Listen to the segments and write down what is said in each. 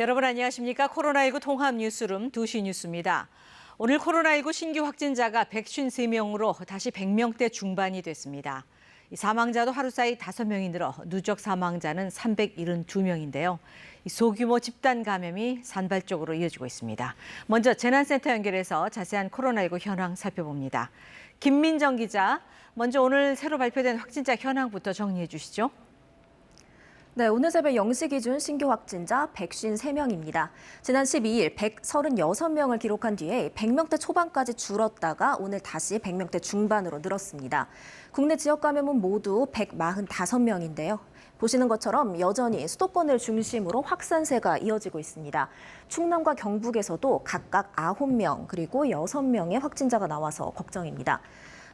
여러분 안녕하십니까? 코로나19 통합 뉴스룸 2시 뉴스입니다. 오늘 코로나19 신규 확진자가 153명으로 다시 100명대 중반이 됐습니다. 사망자도 하루 사이 5명이 늘어 누적 사망자는 372명인데요. 소규모 집단 감염이 산발적으로 이어지고 있습니다. 먼저 재난센터 연결해서 자세한 코로나19 현황 살펴봅니다. 김민정 기자, 먼저 오늘 새로 발표된 확진자 현황부터 정리해 주시죠. 네, 오늘 새벽 0시 기준 신규 확진자 153명입니다. 지난 12일 136명을 기록한 뒤에 100명대 초반까지 줄었다가 오늘 다시 100명대 중반으로 늘었습니다. 국내 지역 감염은 모두 145명인데요. 보시는 것처럼 여전히 수도권을 중심으로 확산세가 이어지고 있습니다. 충남과 경북에서도 각각 9명 그리고 6명의 확진자가 나와서 걱정입니다.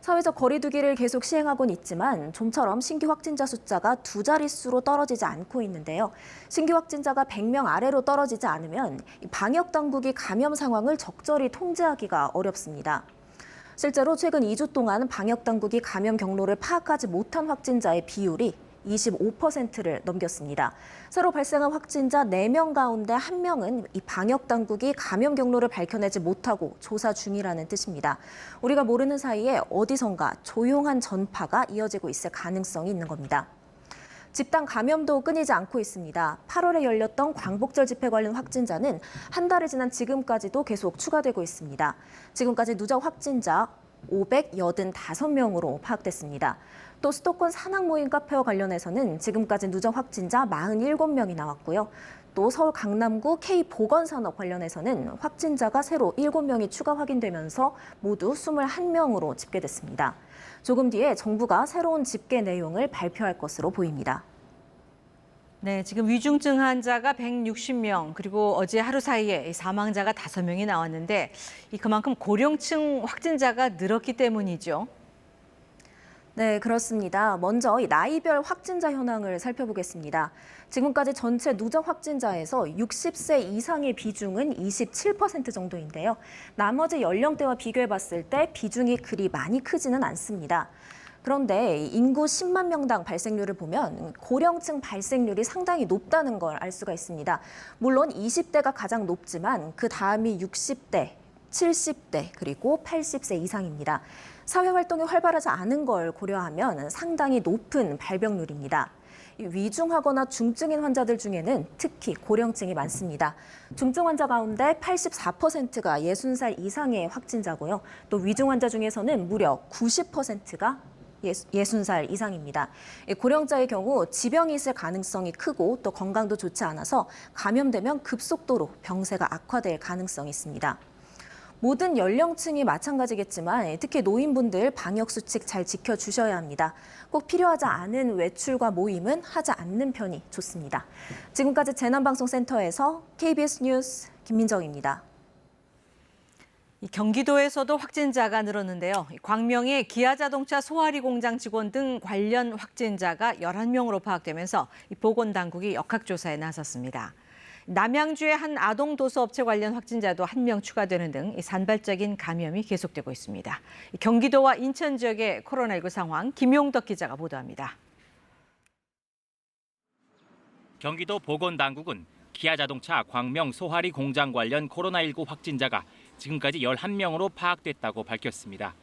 사회적 거리 두기를 계속 시행하고는 있지만 좀처럼 신규 확진자 숫자가 2자릿수로 떨어지지 않고 있는데요. 신규 확진자가 100명 아래로 떨어지지 않으면 방역 당국이 감염 상황을 적절히 통제하기가 어렵습니다. 실제로 최근 2주 동안 방역 당국이 감염 경로를 파악하지 못한 확진자의 비율이 25%를 넘겼습니다. 새로 발생한 확진자 4명 가운데 1명은 이 방역 당국이 감염 경로를 밝혀내지 못하고 조사 중이라는 뜻입니다. 우리가 모르는 사이에 어디선가 조용한 전파가 이어지고 있을 가능성이 있는 겁니다. 집단 감염도 끊이지 않고 있습니다. 8월에 열렸던 광복절 집회 관련 확진자는 한 달이 지난 지금까지도 계속 추가되고 있습니다. 지금까지 누적 확진자 585명으로 파악됐습니다. 또 수도권 산악 모임 카페와 관련해서는 지금까지 누적 확진자 47명이 나왔고요. 또 서울 강남구 K보건산업 관련해서는 확진자가 새로 7명이 추가 확인되면서 모두 21명으로 집계됐습니다. 조금 뒤에 정부가 새로운 집계 내용을 발표할 것으로 보입니다. 네, 지금 위중증 환자가 160명, 그리고 어제 하루 사이에 사망자가 5명이 나왔는데 그만큼 고령층 확진자가 늘었기 때문이죠. 네, 그렇습니다. 먼저 이 나이별 확진자 현황을 살펴보겠습니다. 지금까지 전체 누적 확진자에서 60세 이상의 비중은 27% 정도인데요. 나머지 연령대와 비교해봤을 때 비중이 그리 많이 크지는 않습니다. 그런데 인구 10만 명당 발생률을 보면 고령층 발생률이 상당히 높다는 걸 알 수가 있습니다. 물론 20대가 가장 높지만 그 다음이 60대, 70대, 그리고 80세 이상입니다. 사회활동이 활발하지 않은 걸 고려하면 상당히 높은 발병률입니다. 위중하거나 중증인 환자들 중에는 특히 고령층이 많습니다. 중증 환자 가운데 84%가 60살 이상의 확진자고요. 또 위중 환자 중에서는 무려 90%가 60살 이상입니다. 고령자의 경우 지병이 있을 가능성이 크고 또 건강도 좋지 않아서 감염되면 급속도로 병세가 악화될 가능성이 있습니다. 모든 연령층이 마찬가지겠지만 특히 노인분들 방역수칙 잘 지켜주셔야 합니다. 꼭 필요하지 않은 외출과 모임은 하지 않는 편이 좋습니다. 지금까지 재난방송센터에서 KBS 뉴스 김민정입니다. 경기도에서도 확진자가 늘었는데요. 광명의 기아자동차 소화리 공장 직원 등 관련 확진자가 11명으로 파악되면서 보건당국이 역학조사에 나섰습니다. 남양주의 한 아동도서업체 관련 확진자도 1명 추가되는 등 산발적인 감염이 계속되고 있습니다. 경기도와 인천 지역의 코로나19 상황 김용덕 기자가 보도합니다. 경기도 보건당국은 기아자동차 광명 소화리 공장 관련 코로나19 확진자가 지금까지 11명으로 파악됐다고 밝혔습니다.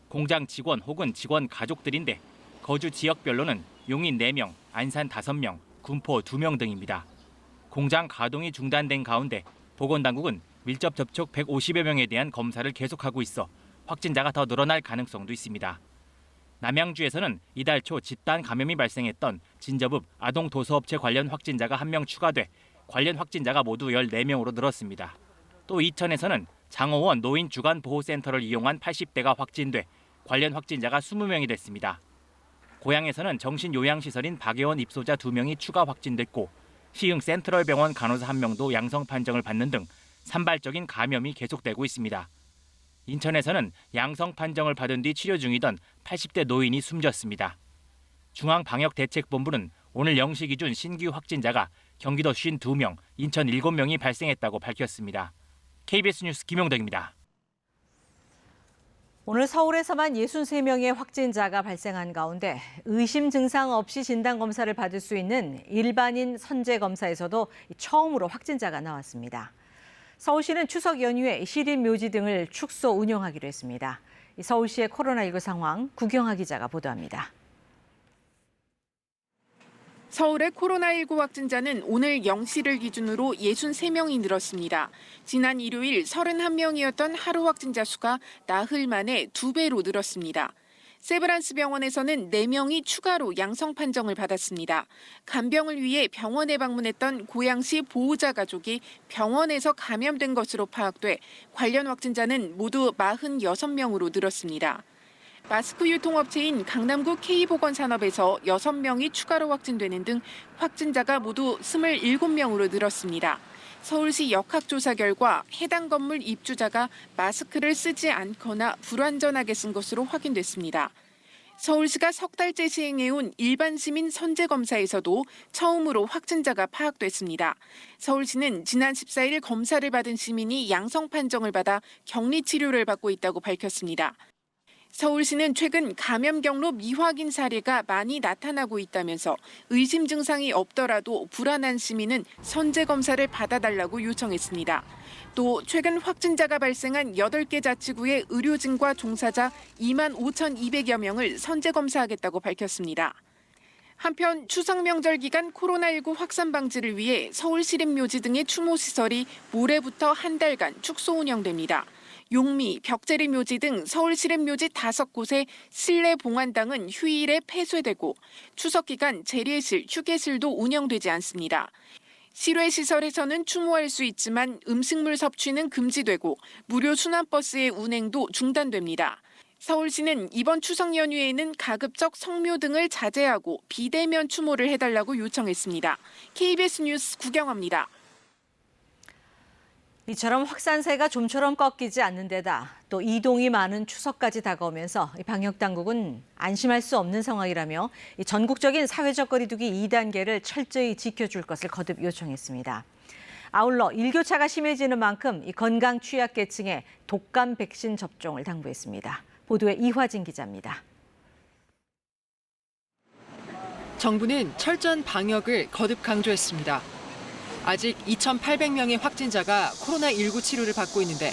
공장 직원 혹은 직원 가족들인데 거주 지역별로는 용인 4명, 안산 5명, 군포 2명 등입니다. 공장 가동이 중단된 가운데 보건당국은 밀접 접촉 150여 명에 대한 검사를 계속하고 있어 확진자가 더 늘어날 가능성도 있습니다. 남양주에서는 이달 초 집단 감염이 발생했던 진저읍 아동도서업체 관련 확진자가 1명 추가돼 관련 확진자가 모두 14명으로 늘었습니다. 또 이천에서는 장호원 노인 주간보호센터를 이용한 80대가 확진돼 관련 확진자가 20명이 됐습니다. 고양에서는 정신요양시설인 박예원 입소자 2명이 추가 확진됐고 시흥 센트럴병원 간호사 1명도 양성 판정을 받는 등 산발적인 감염이 계속되고 있습니다. 인천에서는 양성 판정을 받은 뒤 치료 중이던 80대 노인이 숨졌습니다. 중앙방역대책본부는 오늘 0시 기준 신규 확진자가 경기도 52명, 인천 7명이 발생했다고 밝혔습니다. KBS 뉴스 김용덕입니다. 오늘 서울에서만 63명의 확진자가 발생한 가운데 의심 증상 없이 진단검사를 받을 수 있는 일반인 선제검사에서도 처음으로 확진자가 나왔습니다. 서울시는 추석 연휴에 시립묘지 등을 축소 운영하기로 했습니다. 서울시의 코로나19 상황 구경하 기자가 보도합니다. 서울의 코로나19 확진자는 오늘 0시를 기준으로 63명이 늘었습니다. 지난 일요일 31명이었던 하루 확진자 수가 나흘 만에 2배로 늘었습니다. 세브란스 병원에서는 4명이 추가로 양성 판정을 받았습니다. 간병을 위해 병원에 방문했던 고양시 보호자 가족이 병원에서 감염된 것으로 파악돼 관련 확진자는 모두 46명으로 늘었습니다. 마스크 유통업체인 강남구 K보건산업에서 6명이 추가로 확진되는 등 확진자가 모두 27명으로 늘었습니다. 서울시 역학조사 결과 해당 건물 입주자가 마스크를 쓰지 않거나 불완전하게 쓴 것으로 확인됐습니다. 서울시가 석 달째 시행해온 일반 시민 선제검사에서도 처음으로 확진자가 파악됐습니다. 서울시는 지난 14일 검사를 받은 시민이 양성 판정을 받아 격리 치료를 받고 있다고 밝혔습니다. 서울시는 최근 감염 경로 미확인 사례가 많이 나타나고 있다면서 의심 증상이 없더라도 불안한 시민은 선제 검사를 받아달라고 요청했습니다. 또 최근 확진자가 발생한 8개 자치구의 의료진과 종사자 25,200여 명을 선제 검사하겠다고 밝혔습니다. 한편 추석 명절 기간 코로나19 확산 방지를 위해 서울 시립묘지 등의 추모시설이 모레부터 한 달간 축소 운영됩니다. 용미, 벽제리 묘지 등 서울 시립묘지 5곳의 실내 봉안당은 휴일에 폐쇄되고 추석 기간 재례실, 휴게실도 운영되지 않습니다. 실외시설에서는 추모할 수 있지만 음식물 섭취는 금지되고 무료 순환버스의 운행도 중단됩니다. 서울시는 이번 추석 연휴에는 가급적 성묘 등을 자제하고 비대면 추모를 해달라고 요청했습니다. KBS 뉴스 구경합니다. 이처럼 확산세가 좀처럼 꺾이지 않는 데다 또 이동이 많은 추석까지 다가오면서 방역당국은 안심할 수 없는 상황이라며 전국적인 사회적 거리두기 2단계를 철저히 지켜줄 것을 거듭 요청했습니다. 아울러 일교차가 심해지는 만큼 건강 취약계층의 독감 백신 접종을 당부했습니다. 보도에 이화진 기자입니다. 정부는 철저한 방역을 거듭 강조했습니다. 아직 2,800명의 확진자가 코로나19 치료를 받고 있는데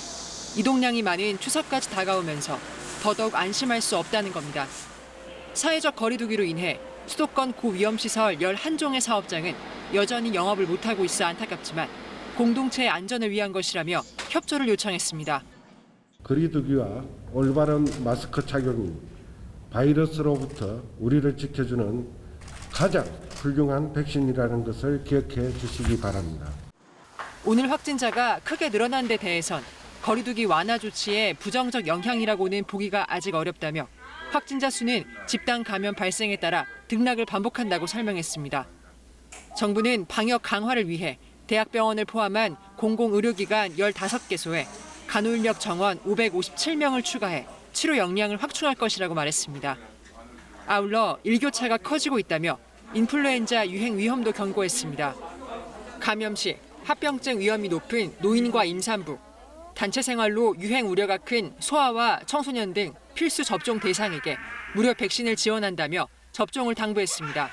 이동량이 많은 추석까지 다가오면서 더더욱 안심할 수 없다는 겁니다. 사회적 거리두기로 인해 수도권 고위험시설 11종의 사업장은 여전히 영업을 못하고 있어 안타깝지만 공동체의 안전을 위한 것이라며 협조를 요청했습니다. 거리두기와 올바른 마스크 착용이 바이러스로부터 우리를 지켜주는 가장 훌륭한 백신이라는 것을 기억해 주시기 바랍니다. 오늘 확진자가 크게 늘어난 데 대해선 거리두기 완화 조치의 부정적 영향이라고는 보기가 아직 어렵다며 확진자 수는 집단 감염 발생에 따라 등락을 반복한다고 설명했습니다. 정부는 방역 강화를 위해 대학병원을 포함한 공공의료기관 15개소에 간호인력 정원 557명을 추가해 치료 역량을 확충할 것이라고 말했습니다. 아울러 일교차가 커지고 있다며 인플루엔자 유행 위험도 경고했습니다. 감염 시 합병증 위험이 높은 노인과 임산부, 단체 생활로 유행 우려가 큰 소아와 청소년 등 필수 접종 대상에게 무료 백신을 지원한다며 접종을 당부했습니다.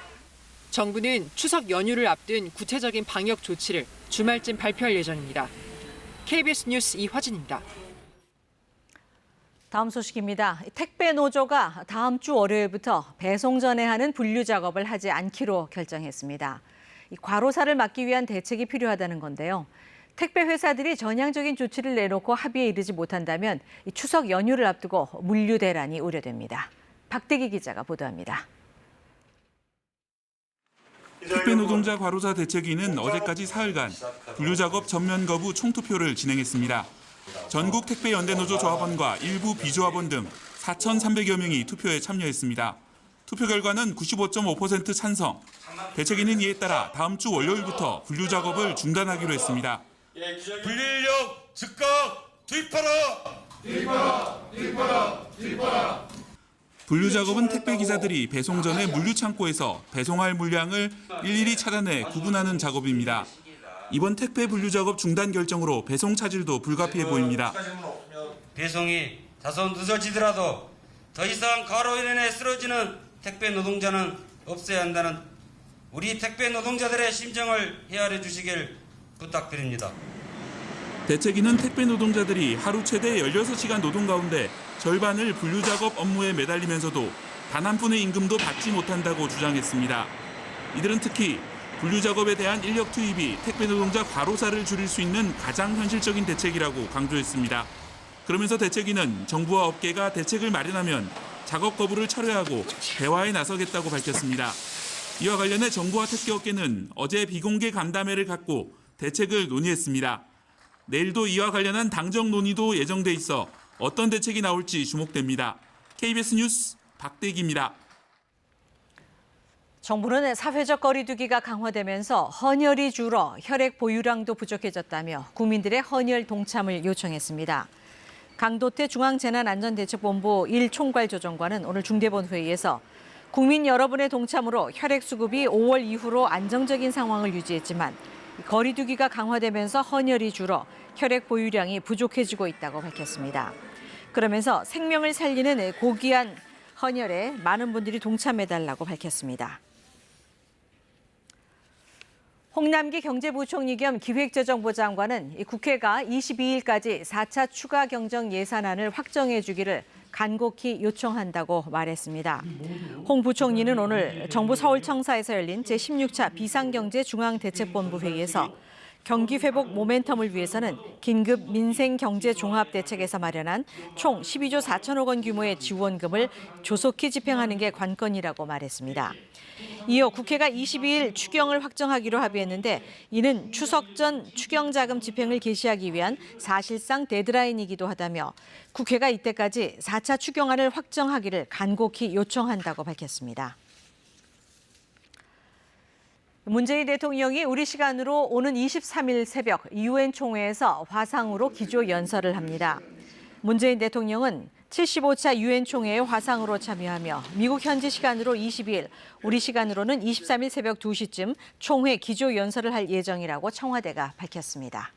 정부는 추석 연휴를 앞둔 구체적인 방역 조치를 주말쯤 발표할 예정입니다. KBS 뉴스 이화진입니다. 다음 소식입니다. 택배 노조가 다음 주 월요일부터 배송 전에 하는 분류 작업을 하지 않기로 결정했습니다. 과로사를 막기 위한 대책이 필요하다는 건데요. 택배 회사들이 전향적인 조치를 내놓고 합의에 이르지 못한다면 추석 연휴를 앞두고 물류 대란이 우려됩니다. 박대기 기자가 보도합니다. 택배 노동자 과로사 대책위는 어제까지 사흘간 분류 작업 전면 거부 총투표를 진행했습니다. 전국 택배연대노조 조합원과 일부 비조합원 등 4,300여 명이 투표에 참여했습니다. 투표 결과는 95.5% 찬성. 대책위는 이에 따라 다음 주 월요일부터 분류 작업을 중단하기로 했습니다. 분류인력 즉각 투입하라! 분류 작업은 택배 기사들이 배송 전에 물류 창고에서 배송할 물량을 일일이 찾아내 구분하는 작업입니다. 이번 택배 분류 작업 중단 결정으로 배송 차질도 불가피해 보입니다. 배송이 다소 늦어지더라도 더 이상 과로 인해 쓰러지는 택배 노동자는 없어야 한다는 우리 택배 노동자들의 심정을 헤아려 주시길 부탁드립니다. 대책위는 택배 노동자들이 하루 최대 16시간 노동 가운데 절반을 분류작업 업무에 매달리면서도 단 한 푼의 임금도 받지 못한다고 주장했습니다. 이들은 특히 분류작업에 대한 인력 투입이 택배 노동자 과로사를 줄일 수 있는 가장 현실적인 대책이라고 강조했습니다. 그러면서 대책위는 정부와 업계가 대책을 마련하면 작업 거부를 철회하고 대화에 나서겠다고 밝혔습니다. 이와 관련해 정부와 택배업계는 어제 비공개 간담회를 갖고 대책을 논의했습니다. 내일도 이와 관련한 당정 논의도 예정돼 있어 어떤 대책이 나올지 주목됩니다. KBS 뉴스 박대기입니다. 정부는 사회적 거리두기가 강화되면서 헌혈이 줄어 혈액 보유량도 부족해졌다며 국민들의 헌혈 동참을 요청했습니다. 강도태 중앙재난안전대책본부 1총괄조정관은 오늘 중대본 회의에서 국민 여러분의 동참으로 혈액 수급이 5월 이후로 안정적인 상황을 유지했지만 거리두기가 강화되면서 헌혈이 줄어 혈액 보유량이 부족해지고 있다고 밝혔습니다. 그러면서 생명을 살리는 고귀한 헌혈에 많은 분들이 동참해달라고 밝혔습니다. 홍남기 경제부총리 겸 기획재정부 장관은 국회가 22일까지 4차 추가 경정 예산안을 확정해 주기를 간곡히 요청한다고 말했습니다. 홍 부총리는 오늘 정부 서울청사에서 열린 제16차 비상경제중앙대책본부 회의에서 경기 회복 모멘텀을 위해서는 긴급 민생경제종합대책에서 마련한 총 12조 4천억 원 규모의 지원금을 조속히 집행하는 게 관건이라고 말했습니다. 이어 국회가 22일 추경을 확정하기로 합의했는데 이는 추석 전 추경자금 집행을 개시하기 위한 사실상 데드라인이기도 하다며 국회가 이때까지 4차 추경안을 확정하기를 간곡히 요청한다고 밝혔습니다. 문재인 대통령이 우리 시간으로 오는 23일 새벽 유엔 총회에서 화상으로 기조 연설을 합니다. 문재인 대통령은 75차 유엔 총회에 화상으로 참여하며 미국 현지 시간으로 22일, 우리 시간으로는 23일 새벽 2시쯤 총회 기조 연설을 할 예정이라고 청와대가 밝혔습니다.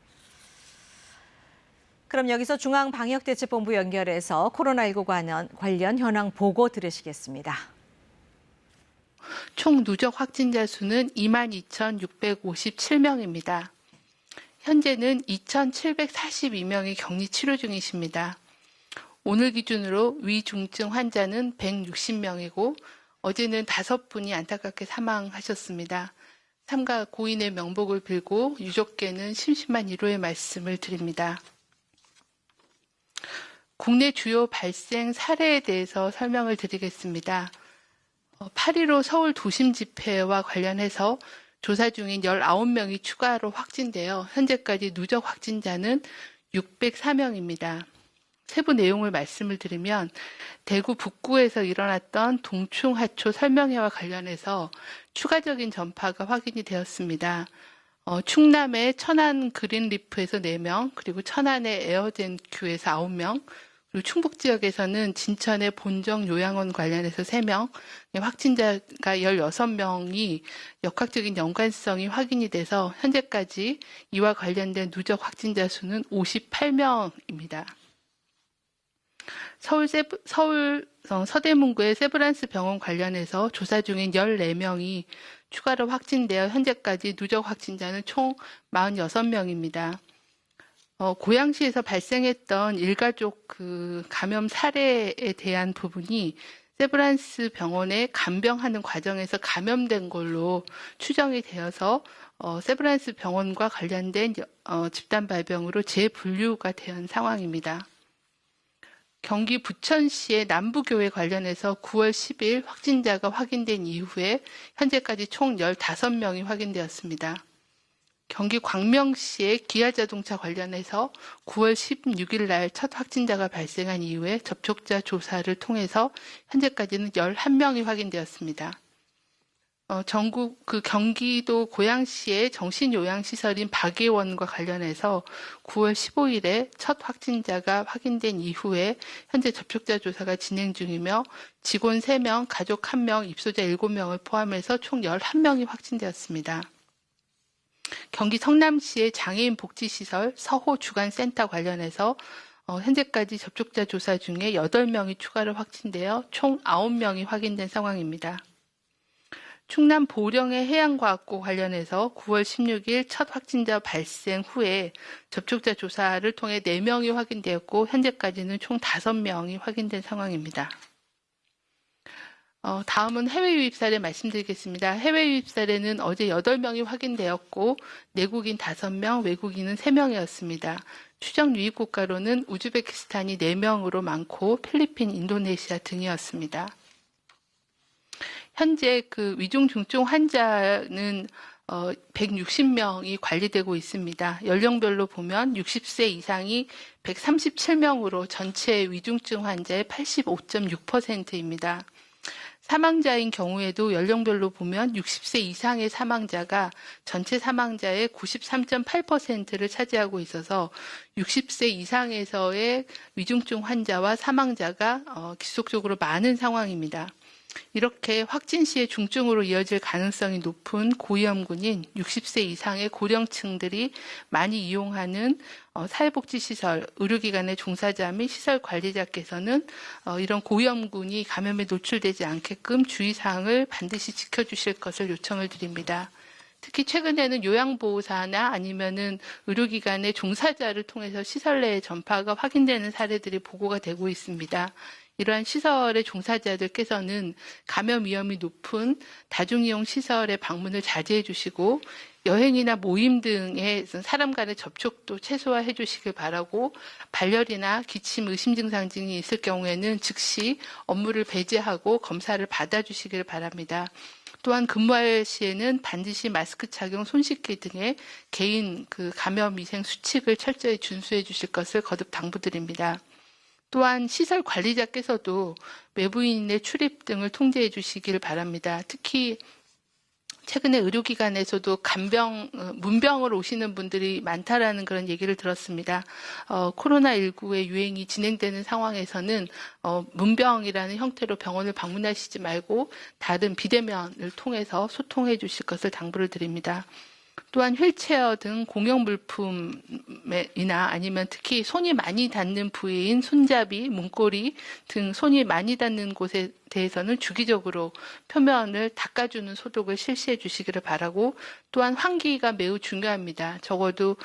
그럼 여기서 중앙방역대책본부 연결해서 코로나19 관련 현황 보고 들으시겠습니다. 총 누적 확진자 수는 22,657명입니다. 현재는 2,742명이 격리 치료 중이십니다. 오늘 기준으로 위중증 환자는 160명이고 어제는 5분이 안타깝게 사망하셨습니다. 삼가 고인의 명복을 빌고 유족께는 심심한 위로의 말씀을 드립니다. 국내 주요 발생 사례에 대해서 설명을 드리겠습니다. 8.15 서울 도심 집회와 관련해서 조사 중인 19명이 추가로 확진되어 현재까지 누적 확진자는 604명입니다. 세부 내용을 말씀을 드리면 대구 북구에서 일어났던 동충하초 설명회와 관련해서 추가적인 전파가 확인이 되었습니다. 충남의 천안 그린리프에서 4명, 그리고 천안의 에어젠큐에서 9명, 그리고 충북 지역에서는 진천의 본정 요양원 관련해서 3명, 확진자가 16명이 역학적인 연관성이 확인이 돼서 현재까지 이와 관련된 누적 확진자 수는 58명입니다. 서울 서대문구의 세브란스 병원 관련해서 조사 중인 14명이 추가로 확진되어 현재까지 누적 확진자는 총 46명입니다. 고양시에서 발생했던 일가족 감염 사례에 대한 부분이 세브란스 병원에 간병하는 과정에서 감염된 걸로 추정이 되어서 세브란스 병원과 관련된 집단 발병으로 재분류가 된 상황입니다. 경기 부천시의 남부교회 관련해서 9월 10일 확진자가 확인된 이후에 현재까지 총 15명이 확인되었습니다. 경기 광명시의 기아자동차 관련해서 9월 16일 날 첫 확진자가 발생한 이후에 접촉자 조사를 통해서 현재까지는 11명이 확인되었습니다. 경기도 고양시의 정신요양시설인 박예원과 관련해서 9월 15일에 첫 확진자가 확인된 이후에 현재 접촉자 조사가 진행 중이며 직원 3명, 가족 1명, 입소자 7명을 포함해서 총 11명이 확진되었습니다. 경기 성남시의 장애인 복지시설 서호 주간센터 관련해서 현재까지 접촉자 조사 중에 8명이 추가로 확진되어 총 9명이 확인된 상황입니다. 충남 보령의 해양과학고 관련해서 9월 16일 첫 확진자 발생 후에 접촉자 조사를 통해 4명이 확인되었고 현재까지는 총 5명이 확인된 상황입니다. 다음은 해외 유입 사례 말씀드리겠습니다. 해외 유입 사례는 어제 8명이 확인되었고 내국인 5명, 외국인은 3명이었습니다. 추정 유입 국가로는 우즈베키스탄이 4명으로 많고 필리핀, 인도네시아 등이었습니다. 현재 그 위중 중증 환자는 160명이 관리되고 있습니다. 연령별로 보면 60세 이상이 137명으로 전체 위중증 환자의 85.6%입니다. 사망자인 경우에도 연령별로 보면 60세 이상의 사망자가 전체 사망자의 93.8%를 차지하고 있어서 60세 이상에서의 위중증 환자와 사망자가 지속적으로 많은 상황입니다. 이렇게 확진 시에 중증으로 이어질 가능성이 높은 고위험군인 60세 이상의 고령층들이 많이 이용하는 사회복지시설, 의료기관의 종사자 및 시설 관리자께서는 이런 고위험군이 감염에 노출되지 않게끔 주의사항을 반드시 지켜주실 것을 요청을 드립니다. 특히 최근에는 요양보호사나 아니면은 의료기관의 종사자를 통해서 시설 내의 전파가 확인되는 사례들이 보고가 되고 있습니다. 이러한 시설의 종사자들께서는 감염 위험이 높은 다중이용 시설의 방문을 자제해 주시고 여행이나 모임 등의 사람 간의 접촉도 최소화해 주시길 바라고 발열이나 기침, 의심 증상 등이 있을 경우에는 즉시 업무를 배제하고 검사를 받아주시길 바랍니다. 또한 근무할 시에는 반드시 마스크 착용, 손 씻기 등의 개인 감염 위생 수칙을 철저히 준수해 주실 것을 거듭 당부드립니다. 또한 시설 관리자께서도 외부인의 출입 등을 통제해 주시길 바랍니다. 특히 최근에 의료기관에서도 문병으로 오시는 분들이 많다라는 그런 얘기를 들었습니다. 코로나19의 유행이 진행되는 상황에서는 문병이라는 형태로 병원을 방문하시지 말고 다른 비대면을 통해서 소통해 주실 것을 당부를 드립니다. 또한 휠체어 등 공용 물품이나 아니면 특히 손이 많이 닿는 부위인 손잡이, 문고리 등 손이 많이 닿는 곳에 대해서는 주기적으로 표면을 닦아주는 소독을 실시해 주시기를 바라고 또한 환기가 매우 중요합니다. 적어도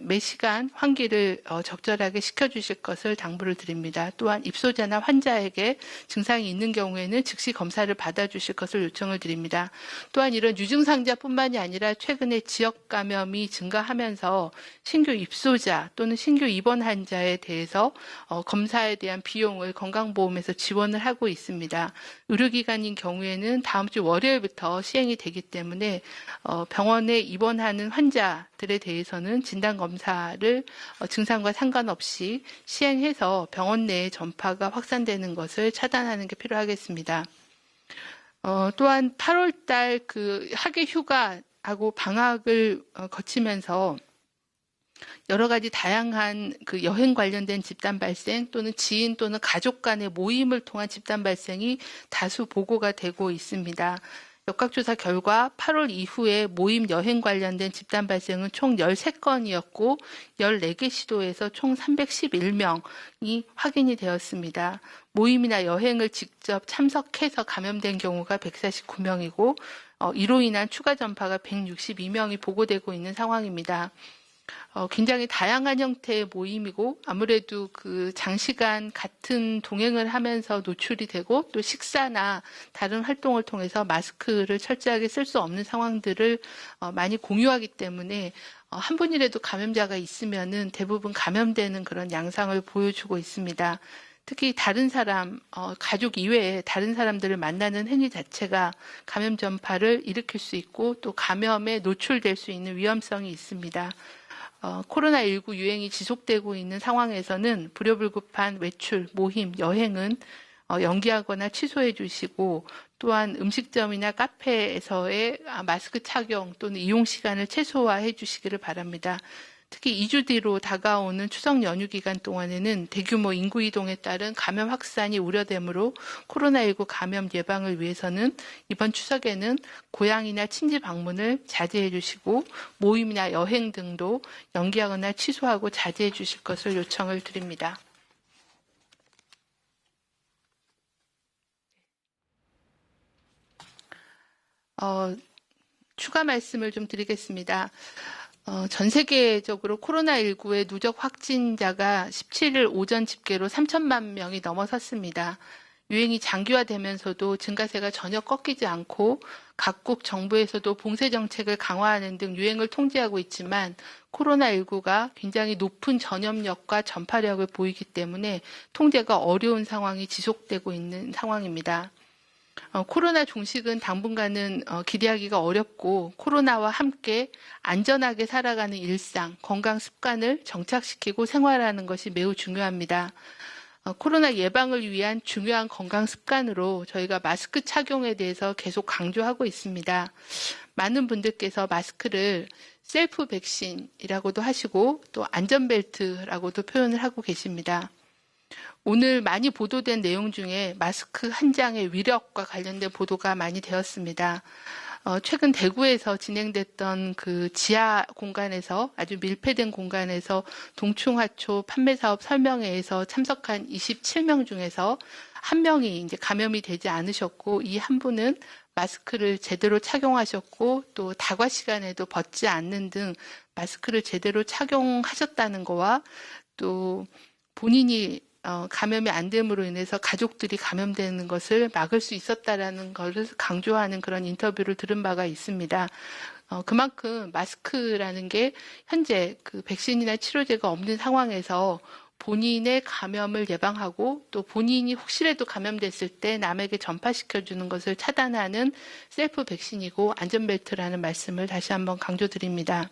매 시간 환기를 적절하게 시켜주실 것을 당부를 드립니다. 또한 입소자나 환자에게 증상이 있는 경우에는 즉시 검사를 받아주실 것을 요청을 드립니다. 또한 이런 유증상자뿐만이 아니라 최근에 지역 감염이 증가하면서 신규 입소자 또는 신규 입원 환자에 대해서 검사에 대한 비용을 건강보험에서 지원을 하고 있습니다. 의료기관인 경우에는 다음 주 월요일부터 시행이 되기 때문에 병원에 입원하는 환자들에 대해서는 진단검사를 증상과 상관없이 시행해서 병원 내에 전파가 확산되는 것을 차단하는 게 필요하겠습니다. 또한 8월 달 학예 휴가하고 방학을 거치면서 여러 가지 다양한 여행 관련된 집단 발생 또는 지인 또는 가족 간의 모임을 통한 집단 발생이 다수 보고가 되고 있습니다. 역학조사 결과 8월 이후에 모임 여행 관련된 집단 발생은 총 13건이었고 14개 시도에서 총 311명이 확인이 되었습니다. 모임이나 여행을 직접 참석해서 감염된 경우가 149명이고 이로 인한 추가 전파가 162명이 보고되고 있는 상황입니다. 굉장히 다양한 형태의 모임이고 아무래도 장시간 같은 동행을 하면서 노출이 되고 또 식사나 다른 활동을 통해서 마스크를 철저하게 쓸 수 없는 상황들을 많이 공유하기 때문에 한 분이라도 감염자가 있으면은 대부분 감염되는 그런 양상을 보여주고 있습니다. 특히 다른 사람, 가족 이외에 다른 사람들을 만나는 행위 자체가 감염 전파를 일으킬 수 있고 또 감염에 노출될 수 있는 위험성이 있습니다. 코로나19 유행이 지속되고 있는 상황에서는 불효불급한 외출, 모임, 여행은 연기하거나 취소해 주시고 또한 음식점이나 카페에서의 마스크 착용 또는 이용 시간을 최소화해 주시기를 바랍니다. 특히 2주 뒤로 다가오는 추석 연휴 기간 동안에는 대규모 인구 이동에 따른 감염 확산이 우려되므로 코로나19 감염 예방을 위해서는 이번 추석에는 고향이나 친지 방문을 자제해 주시고 모임이나 여행 등도 연기하거나 취소하고 자제해 주실 것을 요청을 드립니다. 추가 말씀을 좀 드리겠습니다. 전 세계적으로 코로나19의 누적 확진자가 17일 오전 집계로 3천만 명이 넘어섰습니다. 유행이 장기화되면서도 증가세가 전혀 꺾이지 않고 각국 정부에서도 봉쇄 정책을 강화하는 등 유행을 통제하고 있지만 코로나19가 굉장히 높은 전염력과 전파력을 보이기 때문에 통제가 어려운 상황이 지속되고 있는 상황입니다. 코로나 종식은 당분간은 기대하기가 어렵고 코로나와 함께 안전하게 살아가는 일상, 건강 습관을 정착시키고 생활하는 것이 매우 중요합니다. 코로나 예방을 위한 중요한 건강 습관으로 저희가 마스크 착용에 대해서 계속 강조하고 있습니다. 많은 분들께서 마스크를 셀프 백신이라고도 하시고 또 안전벨트라고도 표현을 하고 계십니다. 오늘 많이 보도된 내용 중에 마스크 한 장의 위력과 관련된 보도가 많이 되었습니다. 최근 대구에서 진행됐던 그 지하 공간에서 아주 밀폐된 공간에서 동충하초 판매 사업 설명회에서 참석한 27명 중에서 한 명이 이제 감염이 되지 않으셨고 이 한 분은 마스크를 제대로 착용하셨고 또 다과 시간에도 벗지 않는 등 마스크를 제대로 착용하셨다는 거와 또 본인이 감염이 안 됨으로 인해서 가족들이 감염되는 것을 막을 수 있었다라는 것을 강조하는 그런 인터뷰를 들은 바가 있습니다. 그만큼 마스크라는 게 현재 그 백신이나 치료제가 없는 상황에서 본인의 감염을 예방하고 또 본인이 혹시라도 감염됐을 때 남에게 전파시켜주는 것을 차단하는 셀프 백신이고 안전벨트라는 말씀을 다시 한번 강조드립니다.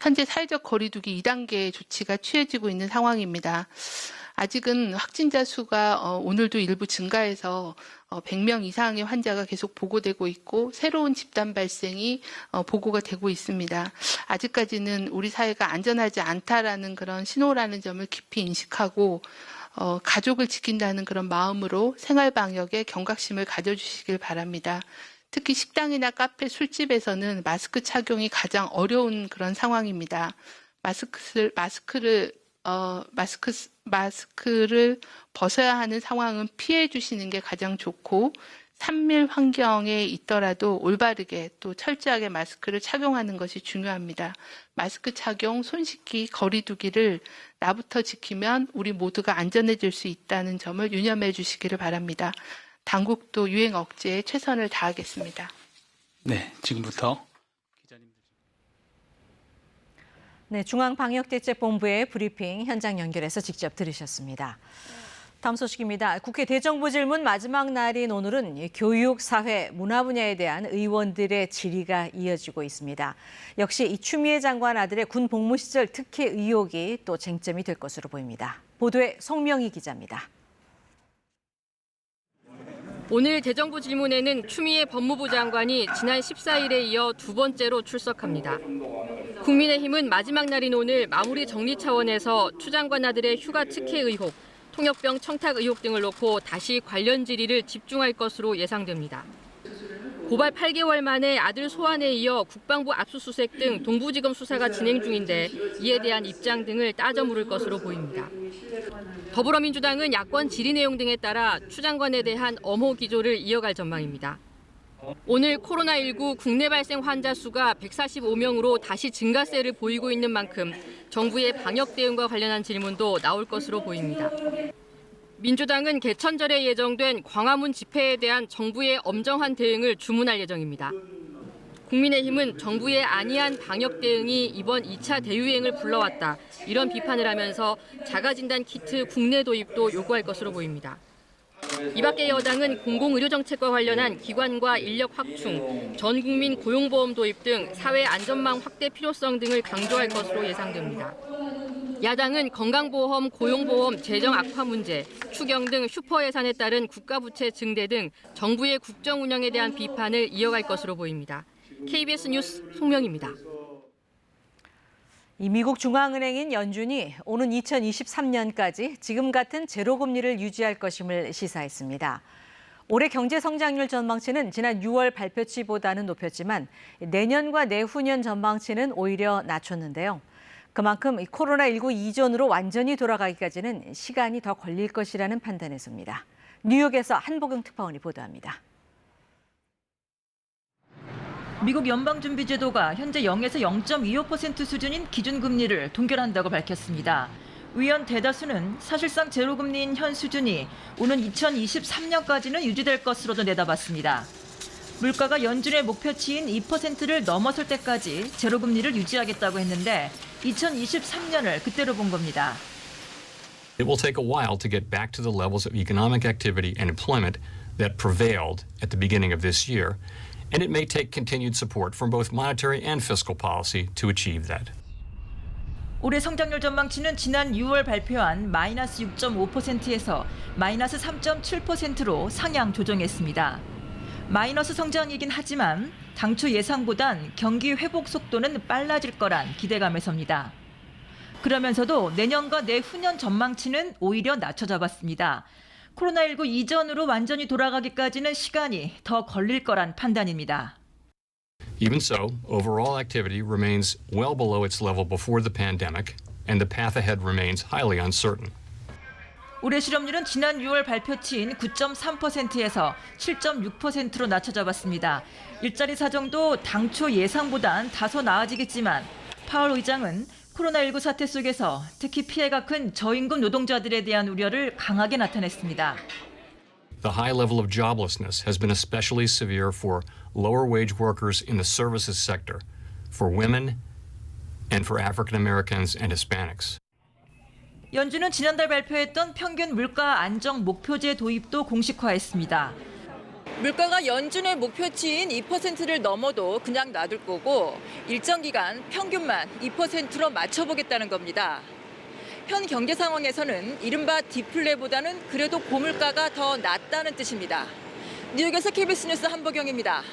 현재 사회적 거리두기 2단계 조치가 취해지고 있는 상황입니다. 아직은 확진자 수가 오늘도 일부 증가해서 100명 이상의 환자가 계속 보고되고 있고 새로운 집단 발생이 보고가 되고 있습니다. 아직까지는 우리 사회가 안전하지 않다라는 그런 신호라는 점을 깊이 인식하고 가족을 지킨다는 그런 마음으로 생활 방역에 경각심을 가져주시길 바랍니다. 특히 식당이나 카페, 술집에서는 마스크 착용이 가장 어려운 그런 상황입니다. 마스크를 벗어야 하는 상황은 피해 주시는 게 가장 좋고 산밀 환경에 있더라도 올바르게 또 철저하게 마스크를 착용하는 것이 중요합니다. 마스크 착용, 손 씻기, 거리 두기를 나부터 지키면 우리 모두가 안전해질 수 있다는 점을 유념해 주시기를 바랍니다. 당국도 유행 억제에 최선을 다하겠습니다. 네, 지금부터 기자님들. 네, 중앙방역대책본부의 브리핑 현장 연결해서 직접 들으셨습니다. 다음 소식입니다. 국회 대정부질문 마지막 날인 오늘은 교육, 사회, 문화 분야에 대한 의원들의 질의가 이어지고 있습니다. 역시 이 추미애 장관 아들의 군 복무 시절 특혜 의혹이 또 쟁점이 될 것으로 보입니다. 보도에 송명희 기자입니다. 오늘 대정부 질문에는 추미애 법무부 장관이 지난 14일에 이어 두 번째로 출석합니다. 국민의힘은 마지막 날인 오늘 마무리 정리 차원에서 추 장관 아들의 휴가 특혜 의혹, 통역병 청탁 의혹 등을 놓고 다시 관련 질의를 집중할 것으로 예상됩니다. 고발 8개월 만에 아들 소환에 이어 국방부 압수수색 등 동부지검 수사가 진행 중인데 이에 대한 입장 등을 따져 물을 것으로 보입니다. 더불어민주당은 야권 질의 내용 등에 따라 추 장관에 대한 엄호 기조를 이어갈 전망입니다. 오늘 코로나19 국내 발생 환자 수가 145명으로 다시 증가세를 보이고 있는 만큼 정부의 방역 대응과 관련한 질문도 나올 것으로 보입니다. 민주당은 개천절에 예정된 광화문 집회에 대한 정부의 엄정한 대응을 주문할 예정입니다. 국민의힘은 정부의 안이한 방역 대응이 이번 2차 대유행을 불러왔다. 이런 비판을 하면서 자가진단 키트 국내 도입도 요구할 것으로 보입니다. 이 밖에 여당은 공공의료정책과 관련한 기관과 인력 확충, 전국민 고용보험 도입 등 사회 안전망 확대 필요성 등을 강조할 것으로 예상됩니다. 야당은 건강보험, 고용보험, 재정 악화 문제, 추경 등 슈퍼 예산에 따른 국가부채 증대 등 정부의 국정 운영에 대한 비판을 이어갈 것으로 보입니다. KBS 뉴스 송명입니다. 이 미국 중앙은행인 연준이 오는 2023년까지 지금 같은 제로금리를 유지할 것임을 시사했습니다. 올해 경제 성장률 전망치는 지난 6월 발표치보다는 높였지만 내년과 내후년 전망치는 오히려 낮췄는데요. 그만큼 코로나19 이전으로 완전히 돌아가기까지는 시간이 더 걸릴 것이라는 판단에서입니다. 뉴욕에서 한보경 특파원이 보도합니다. 미국 연방준비제도가 현재 0에서 0.25% 수준인 기준금리를 동결한다고 밝혔습니다. 위원 대다수는 사실상 제로금리인 현 수준이 오는 2023년까지는 유지될 것으로도 내다봤습니다. 물가가 연준의 목표치인 2%를 넘어설 때까지 제로금리를 유지하겠다고 했는데 2023년을 그때로 본 겁니다. It will take a while to get back to the levels of economic activity and employment that prevailed at the beginning of this year, and it may take continued support from both monetary and fiscal policy to achieve that. 올해 성장률 전망치는 지난 6월 발표한 마이너스 6.5%에서 마이너스 3.7%로 상향 조정했습니다. 마이너스 성장이긴 하지만 당초 예상보단 경기 회복 속도는 빨라질 거란 기대감에 섭니다. 그러면서도 내년과 내후년 전망치는 오히려 낮춰 잡았습니다. 코로나19 이전으로 완전히 돌아가기까지는 시간이 더 걸릴 거란 판단입니다. Even so, overall activity remains well below its level before the pandemic, and the path ahead remains highly uncertain. 올해 실업률은 지난 6월 발표치인 9.3%에서 7.6%로 낮춰 잡았습니다. 일자리 사정도 당초 예상보단 다소 나아지겠지만 파월 의장은 코로나19 사태 속에서 특히 피해가 큰 저임금 노동자들에 대한 우려를 강하게 나타냈습니다. The high level of joblessness has been especially severe for lower wage workers in the services sector, for women, and for African Americans and Hispanics. 연준은 지난달 발표했던 평균 물가 안정 목표제 도입도 공식화했습니다. 물가가 연준의 목표치인 2%를 넘어도 그냥 놔둘 거고 일정 기간 평균만 2%로 맞춰보겠다는 겁니다. 현 경제 상황에서는 이른바 디플레보다는 그래도 고물가가 더 낫다는 뜻입니다. 뉴욕에서 KBS 뉴스 한보경입니다.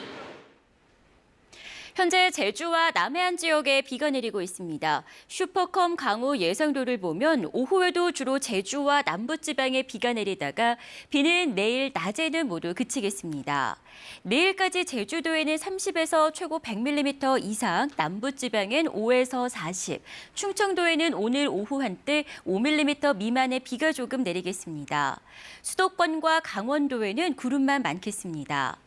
현재 제주와 남해안 지역에 비가 내리고 있습니다. 슈퍼컴 강우 예상도를 보면 오후에도 주로 제주와 남부지방에 비가 내리다가 비는 내일 낮에는 모두 그치겠습니다. 내일까지 제주도에는 30에서 최고 100mm 이상, 남부지방엔 5에서 40, 충청도에는 오늘 오후 한때 5mm 미만의 비가 조금 내리겠습니다. 수도권과 강원도에는 구름만 많겠습니다.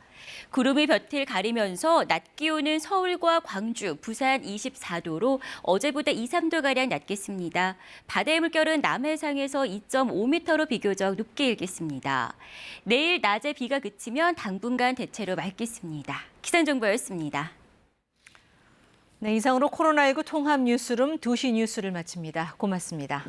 구름이 볕을 가리면서 낮 기온은 서울과 광주, 부산 24도로 어제보다 2, 3도가량 낮겠습니다. 바다의 물결은 남해상에서 2.5m로 비교적 높게 일겠습니다. 내일 낮에 비가 그치면 당분간 대체로 맑겠습니다. 기상정보였습니다. 네, 이상으로 코로나19 통합 뉴스룸 2시 뉴스를 마칩니다. 고맙습니다.